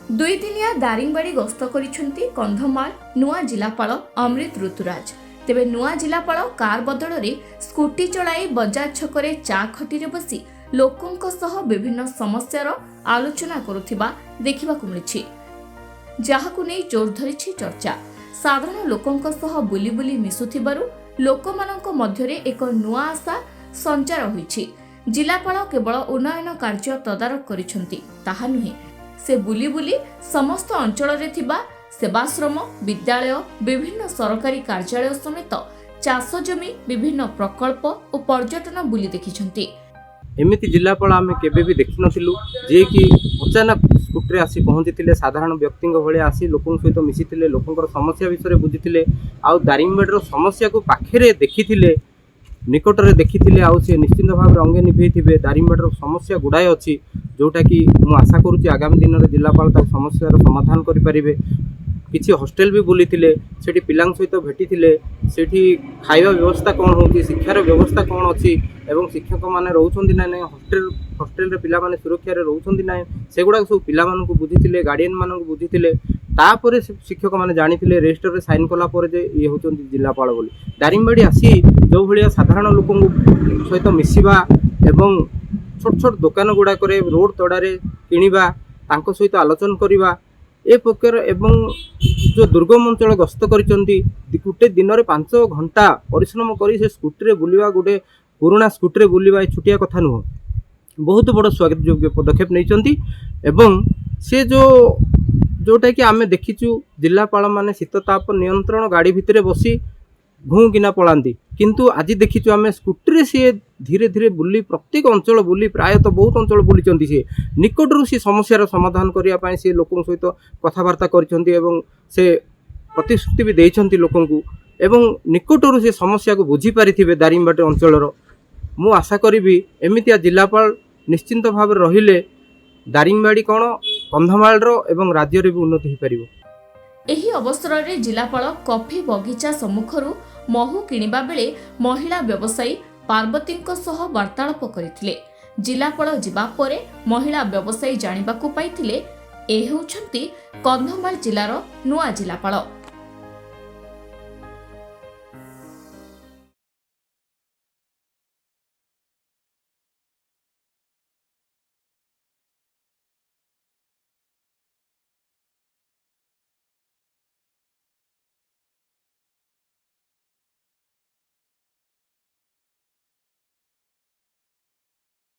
दुई दिनिया दारिंगबाड़ी गस्त करिसेंती कंधमाल नुआ जिलापाल अमृत ऋतुराज। तेबे नुआ जिलापाल कार बदल स्कूटी चलाई बजार छकरे चा खटी बसी लोकों सह विभिन्न समस्यार आलोचना करुथिबा देखिबाकु मिलिछि, जाहाकु नै जोर धरिछि चर्चा। साधारण लोकों सह बुली बुली मिसुथिबारु लोकमानंक मध्यरे एक नुआ आशा संचार होइछि। जिलापाल केवल उन्नयन कार्य तदारक करिसेंती ताहा नुहे, से बुली बुली समस्त अंचल रे थिबा सेवाश्रम, विद्यालय, विभिन्न सरकारी कार्यालय समेत चाष जमी, विभिन्न प्रकल्प और पर्यटन बुली देखिछंती। एमिति जिलापाल आम केबे भी देखि नथिलु जे कि अचानक स्कूटर आसी पहुंची साधारण व्यक्ति भले आसी लोकों सहित मिसिथिले, लोकंकर समस्या विषय बुझीथिले, आउ दारिंगबाड़ीर समस्या को पाखरे देखिथिले, निकटरे देखिथिले, आउ से निश्चित भाव में अंगे निभेइथिबे। दारिंगबाड़ीर समस्या गुड़ाए अच्छी जोटा कि मु आशा करुच्ची आगामी दिन में जिलापाल ता समस्यार समाधान करें। किसी हॉस्टेल भी बुली से पिला सहित भेटी से खाଇବା व्यवस्था कौन होची, शिक्षार व्यवस्था कौन अच्छी एवं शिक्षक मैंने रोचंती ना नहीं, हॉस्टेल रे पिला माने सुरक्षा रे रोचंती ना, सेगुड़ा सब पिला मानक बुझीथिले, गार्डियन मानक बुझीथिले। तापर शिक्षक मैंने जानिथिले रजिस्टर रे साइन कला पर जे ये होचंती जिलापाल बोली। दारिंगबाड़ी आसी जो भाया साधारण लोकों सहित मिसिबा एवं छोट छोट दुकान गुड़ाक रोड तड़ारे किणवा, तांको सहित आलोचना करवा ए प्रकार एवं जो दुर्गम अंचल गस्त करिसेंती गोटे दिन में 5 घंटा परिश्रम करी से स्कूटी बुलवा, गोटे पुराना स्कूटी बुलवा छुटिया कथा नुह, बहुत बड़ स्वागत योग्य पदक्षेप नहीं। एवं से जोटा कि आम देखीचु जिलापाल माने शीतताप नियंत्रण गाड़ी भितर बसी घू किना पलांती, किंतु आज देखीचु आम स्कूटी सी धीरे धीरे बुली प्रत्येक अंचल बुली प्रायतः बहुत अंचल बुली सी निकटरू सी समस्यार समाधान करने सी लोकों सहित कथबार्ता करछंती एवं से प्रतिश्रुति भी देइछंती लोकों को, एवं निकटरू से समस्या को बुझी पारिथिबे दारिंगबाड़ी अंचलर। मु आशा करी एमितिया जिलापाल निश्चिंत भाव रहिले दारिंगबाड़ी कौन कंधमालर एवं राज्य भी उन्नति हो पारिबो। एही अवसर में जिलापाल कॉफी बगीचा सम्मुखरू महू किणवा बेले महिला व्यवसायी पार्वती सह वार्तालाप करथिले। जिलापाल जिबा परे महिला व्यवसायी जानिबाकू पाइथिले ए हेउछंती कंधमाल जिलार नुआ जिलापाल।